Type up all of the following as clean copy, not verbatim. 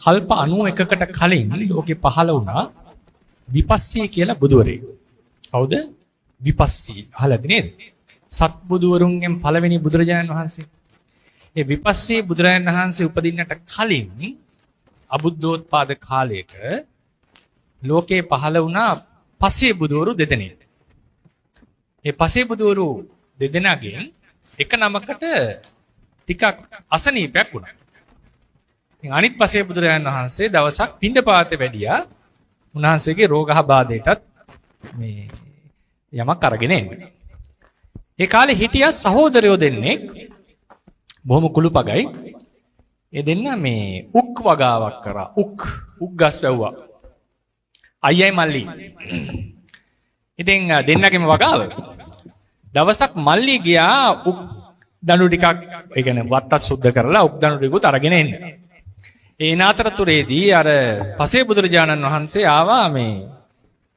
කල්ප 91කට කලින් ලෝකේ පහළ වුණා විපස්සී කියලා බුදුවරයෙක්. කවුද? විපස්සී. අහලාද නේද? සත්බුදුවරුන්ගෙන් පළවෙනි බුදුරජාණන් වහන්සේ. ඒ විපස්සී බුදුරජාණන් වහන්සේ උපදින්නට කලින් අබුද්ධෝත්පාද කාලයක ලෝකේ පහළ වුණා පසේ බුදුවරු දෙදෙනෙක්. ඒ පසේ බුදුවරු දෙදෙනාගෙන් එක නමකට ටිකක් අසනීපයක් වුණා. ඉතින් අනිත් පසේ බුදුරජාණන් වහන්සේ දවසක් පිණ්ඩපාතේ වැඩියා. උන්වහන්සේගේ රෝගහබාධයටත් මේ යමක් අරගෙන එන්නේ. ඒ කාලේ හිටියා සහෝදරයෝ දෙන්නෙක් බොහොම කුළුපගයි. ඒ දෙන්න මේ උක් වගාවක් කරා. උක් ගස් වැව්වා. අයියයි මල්ලි. ඉතින් දෙන්නගෙම වගාව. දවසක් මල්ලි ගියා උක් දණු ටිකක් ඒ කියන්නේ වත්තත් සුද්ධ කරලා උක් දණු ටිකුත් අරගෙන එන්න. ඒ නාතරතුරේදී අර පසේ බුදුරජාණන් වහන්සේ ආවා මේ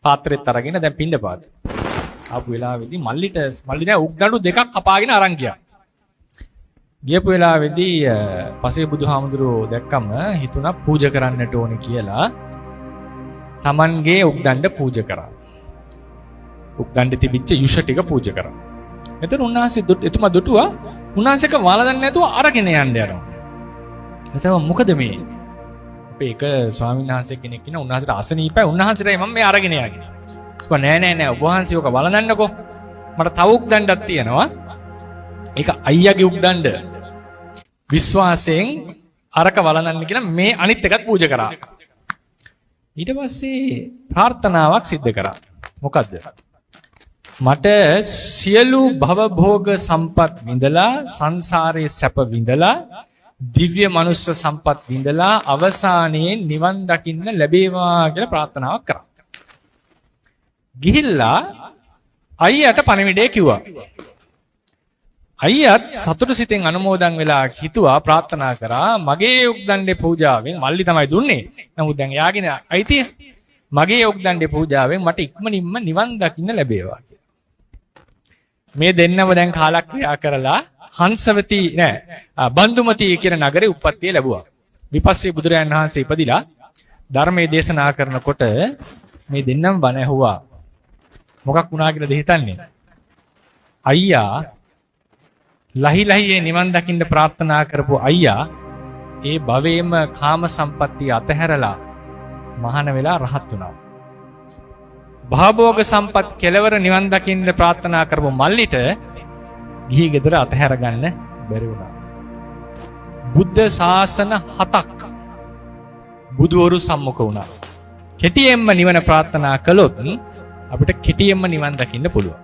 පාත්‍රෙත් අරගෙන දැන් පිණ්ඩපාත. ආපු වෙලාවේදී මල්ලි දැන් උක් දණු දෙකක් කපාගෙන අරන් ගියා. ගියපු වෙලාවේදී පසේ බුදුහාමුදුරුවෝ දැක්කම හිතුණා පූජා කරන්නට ඕනේ කියලා තමන්ගේ උක් දණ්ඩ පූජා කරා. උක් දණ්ඩේ තිබිච්ච යුෂ ටික පූජා කරා. එතන උන්වහන්සේ එතුමා දුටුවා උන්වහන්සේක වළඳන්නේ නැතුව අරගෙන යන්න යනවා. එතකොට මොකද මේ? අපේ එක ස්වාමීන් වහන්සේ කෙනෙක් ඉන්න උන්වහන්සේට අසනීපයි උන්වහන්සේටයි මම මේ අරගෙන යන්නේ. ඒක නෑ ඔබ වහන්සේ ඔක වළඳන්නකෝ. මට තව උක් දණ්ඩක් තියෙනවා. ඒක අයියාගේ උක් දණ්ඩ. විශ්වාසයෙන් අරක වළඳන්න කියලා මේ අනිත් එකත් පූජා කරා. ඊට පස්සේ ප්‍රාර්ථනාවක් සිද්ධ කරා. මොකද්ද? මට සියලු භවභෝග සම්පත් විඳලා සංසාරයේ සැප විඳලා දිව්‍ය මනුස්ස සම්පත් විඳලා අවසානයේ නිවන් දකින්න ලැබේවා කියලා ප්‍රාර්ථනාවක් කරා. ගිහිල්ලා අයියට පණිවිඩය කිව්වා. අයියත් සතුටු සිතෙන් අනුමෝදන් වෙලා හිතුවා ප්‍රාර්ථනා කරා මගේ උක් දණ්ඩේ පූජාවෙන් මල්ලි තමයි දුන්නේ. නමුත් දැන් යාගෙන අයිතිය මගේ උක් දණ්ඩේ පූජාවෙන් මට ඉක්මනින්ම නිවන් දකින්න ලැබේවා කියලා. මේ දෙන්නම දැන් කාලක්‍රියා කරලා හංසවති බන්දුමති කියන නගරේ උප්පත්තිය ලැබුවා. විපස්සී බුදුරයන් වහන්සේ ඉපදිලා ධර්මයේ දේශනා කරනකොට මේ දෙන්නම බණ ඇහුවා. මොකක් වුණා කියලාද හිතන්නේ? අයියා ලහිලහියේ නිවන් දකින්න ප්‍රාර්ථනා කරපු අයියා ඒ භවයේම කාම සම්පත්තිය අතහැරලා මහාන වෙලා රහත් වුණා. භවභෝග සම්පත් කෙලවර නිවන් දකින්න ප්‍රාර්ථනා කරපු මල්ලිට ගිහි ගෙදර අතහැර ගන්න බැරි වුණා. බුද්ධ ශාසන 7ක් බුදුවරු සම්මුඛ වුණා. කෙටියෙන්ම නිවන ප්‍රාර්ථනා කළොත් අපිට කෙටියෙන්ම නිවන් දකින්න පුළුවන්.